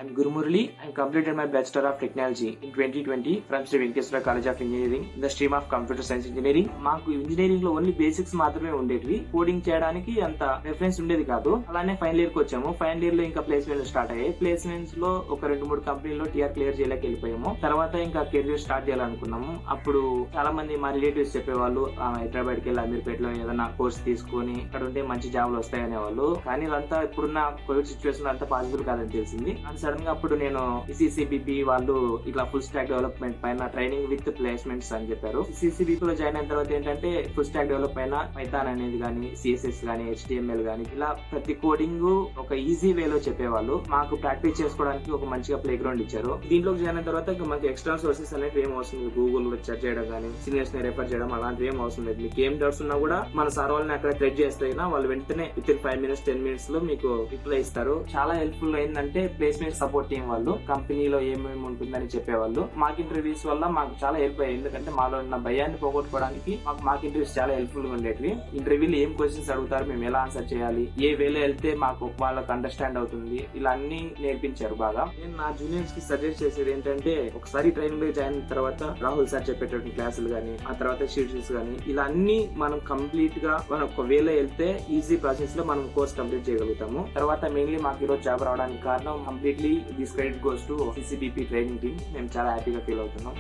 I'm Guru Murali. I completed my Bachelor of Technology in 2020 from Sri Venkateswara College of Engineering in the stream of Computer Science Engineering. మాకు engineering లో only basics మాత్రమే ఉండేవి. Coding చేయడానికి అంత reference ఉండేది కాదు. అలానే final year కి వచ్చాము. ఫైనల్ ఇయర్ లో ఇంకా ప్లేస్మెంట్ స్టార్ట్ అయ్యాయి. ప్లేస్మెంట్స్ లో ఒక 2-3 కంపెనీలో టీఆర్ క్లియర్ చేయలేక వెళ్ళిపోయాము. తర్వాత ఇంకా కెరీర్ స్టార్ట్ చేయాలనుకున్నాము. అప్పుడు చాలా మంది మా రిలేటివ్స్ చెప్పేవాళ్ళు హైదరాబాద్ కి వెళ్ళి అమీర్పేటలో ఏదైనా కోర్స్ తీసుకొని అక్కడ ఉంటే మంచి జాబ్లు వస్తాయనేవాళ్ళు. కానీ ఇదంతా ఇప్పుడున్న కోవిడ్ సిచ్యువేషన్ అంతా పాసిబుల్ కాదని తెలిసింది. అండ్ సడన్ గా అప్పుడు నేను సిసిబిపి వాళ్ళు ఇట్లా ఫుల్ స్టాక్ డెవలప్మెంట్ పైన ట్రైనింగ్ విత్ ప్లేస్మెంట్స్ అని చెప్పారు. సిసిబిపి లో జాయిన్ అయిన తర్వాత ఏంటంటే ఫుల్ స్టాక్ డెవలప్ పైన పైథాన్ అనేది కానీ, సిఎస్ఎస్ కానీ, HTML కానీ ఇలా ప్రతి కోడింగ్ ఒక ఈజీ వేలో చెప్పేవాళ్ళు. మాకు ప్రాక్టీస్ చేసుకోవడానికి ఒక మంచిగా ప్లే గ్రౌండ్ ఇచ్చారు. దీంట్లోకి జాయిన్ అయిన తర్వాత మనకి ఎక్స్ట్రా సోర్సెస్ అనేవి ఏం అవసరం లేదు. గూగుల్ లో సెర్చ్ చేయడం కానీ, సీనియర్స్ ని రెఫర్ చేయడం అలాంటివి ఏం అవసరం లేదు. మీకు ఏం డౌట్స్ ఉన్నా కూడా మన సార్ వాళ్ళని అక్కడ థ్రెడ్ చేస్తే వాళ్ళు వెంటనే విత్ ఇన్ 5 minutes 10 minutes లో మీకు రిప్లై ఇస్తారు. చాలా హెల్ప్ఫుల్ అయిందంటే ప్లేస్మెంట్ సపోర్ట్ టీం వాళ్ళు కంపెనీలో ఏమేమి ఉంటుందని చెప్పేవాళ్ళు. మాక్ ఇంటర్వ్యూస్ వల్ల మాకు చాలా హెల్ప్ అయ్యింది. ఎందుకంటే మాలో ఉన్న భయాన్ని పోగొట్టుకోవడానికి మాక్ ఇంటర్వ్యూస్ చాలా హెల్ప్ఫుల్ గా ఉండేవి. ఇంటర్వ్యూలో ఏం క్వశ్చన్స్ అడుగుతారు, మేము ఎలా ఆన్సర్ చేయాలి, ఏ వేలో వెళ్తే మాకు వాళ్ళకి అండర్స్టాండ్ అవుతుంది, ఇలా అన్ని నేర్పించారు బాగా. నేను నా జూనియర్స్ కి సజెస్ట్ చేసేది ఏంటంటే ఒకసారి ట్రైనింగ్ లో జాయిన్ అయిన తర్వాత రాహుల్ సార్ చెప్పేటటువంటి క్లాసులు కానీ, ఆ తర్వాత షీట్స్ కానీ ఇలా అన్ని మనం కంప్లీట్ గా మనం ఒక వేలో వెళ్తే ఈజీ ప్రాసెస్ లో మనం కోర్స్ కంప్లీట్ చేయగలుగుతాము. తర్వాత మెయిన్లీ మాకు ఈరోజు జాబ్ రావడానికి కారణం completely this credit goes to CCBP training team. మేము చాలా హ్యాపీగా ఫీల్ అవుతున్నాం.